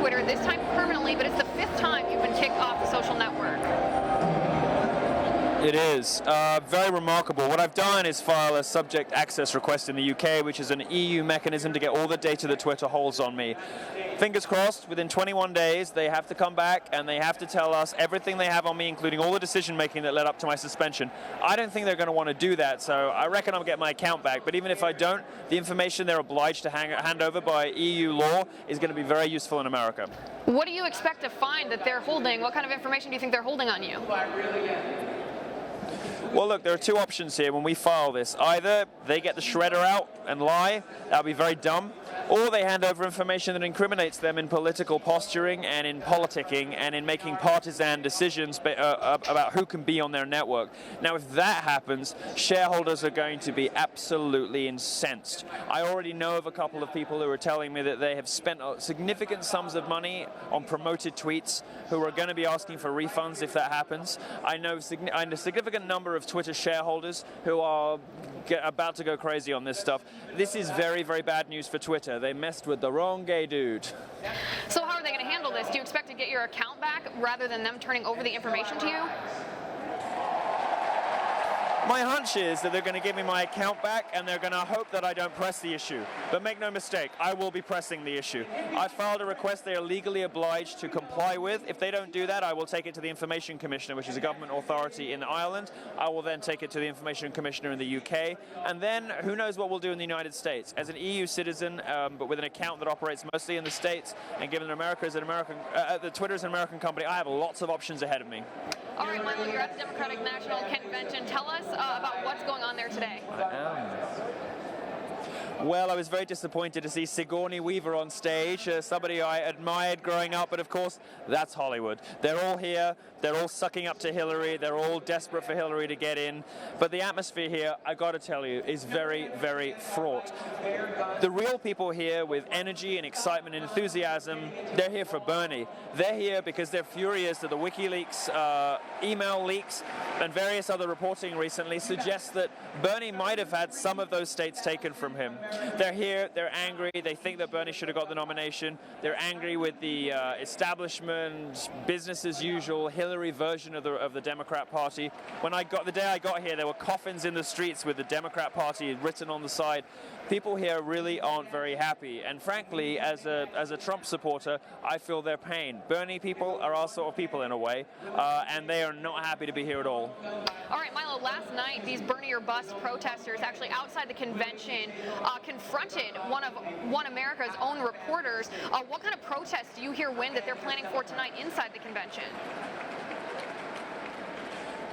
Twitter, this time permanently, but it's the 5th time you've been kicked off the social network. It is. Very remarkable. What I've done is file a subject access request in the UK, which is an EU mechanism to get all the data that Twitter holds on me. Fingers crossed, within 21 days, they have to come back and they have to tell us everything they have on me, including all the decision-making that led up to my suspension. I don't think they're going to want to do that, so I reckon I'll get my account back. But even if I don't, the information they're obliged to hand over by EU law is going to be very useful in America. What do you expect to find that they're holding? What kind of information do you think they're holding on you? Well, look, there are two options here when we file this. Either they get the shredder out and lie, that would be very dumb, or they hand over information that incriminates them in political posturing and in politicking and in making partisan decisions about who can be on their network. Now, if that happens, shareholders are going to be absolutely incensed. I already know of a couple of people who are telling me that they have spent significant sums of money on promoted tweets who are going to be asking for refunds if that happens. I know a significant number of Twitter shareholders who are about to go crazy on this stuff. This is very, very bad news for Twitter. They messed with the wrong gay dude. So how are they going to handle this? Do you expect to get your account back rather than them turning over the information to you? My hunch is that they're going to give me my account back and they're going to hope that I don't press the issue. But make no mistake, I will be pressing the issue. I filed a request they are legally obliged to comply with. If they don't do that, I will take it to the Information Commissioner, which is a government authority in Ireland. I will then take it to the Information Commissioner in the UK. And then who knows what we'll do in the United States. As an EU citizen, but with an account that operates mostly in the States, and given that America is that Twitter is an American company, I have lots of options ahead of me. All right, Milo, you're at the Democratic National Convention. Tell us about what's going on there today. Well, I was very disappointed to see Sigourney Weaver on stage, somebody I admired growing up, but of course, that's Hollywood. They're all here, they're all sucking up to Hillary, they're all desperate for Hillary to get in, but the atmosphere here, I gotta tell you, is very, very fraught. The real people here with energy and excitement and enthusiasm, they're here for Bernie. They're here because they're furious that the WikiLeaks email leaks and various other reporting recently suggests that Bernie might have had some of those states taken from him. They're here, they're angry, they think that Bernie should have got the nomination, they're angry with the establishment, business as usual, Hillary version of the Democrat Party. The day I got here, there were coffins in the streets with the Democrat Party written on the side. People here really aren't very happy, and frankly, as a Trump supporter, I feel their pain. Bernie people are our sort of people in a way, and they are not happy to be here at all. All right, Milo, last night, these Bernie or Bust protesters actually outside the convention confronted one America's own reporters. What kind of protest do you hear wind that they're planning for tonight inside the convention?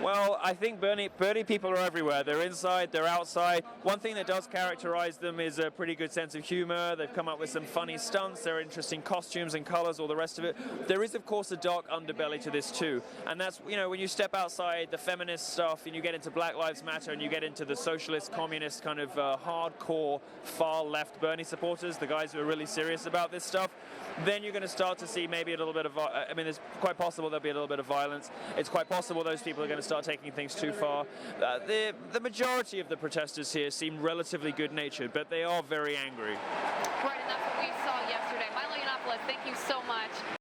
Well, I think Bernie people are everywhere. They're inside, they're outside. One thing that does characterize them is a pretty good sense of humor. They've come up with some funny stunts. There are interesting costumes and colors, all the rest of it. There is, of course, a dark underbelly to this, too. And that's, when you step outside the feminist stuff and you get into Black Lives Matter and you get into the socialist, communist kind of hardcore, far-left Bernie supporters, the guys who are really serious about this stuff, then you're going to start to see maybe a little bit of, it's quite possible there'll be a little bit of violence. It's quite possible those people are going to start taking things too far. The majority of the protesters here seem relatively good-natured, but they are very angry. Right, and that's what we saw yesterday. Milo Yiannopoulos, thank you so much.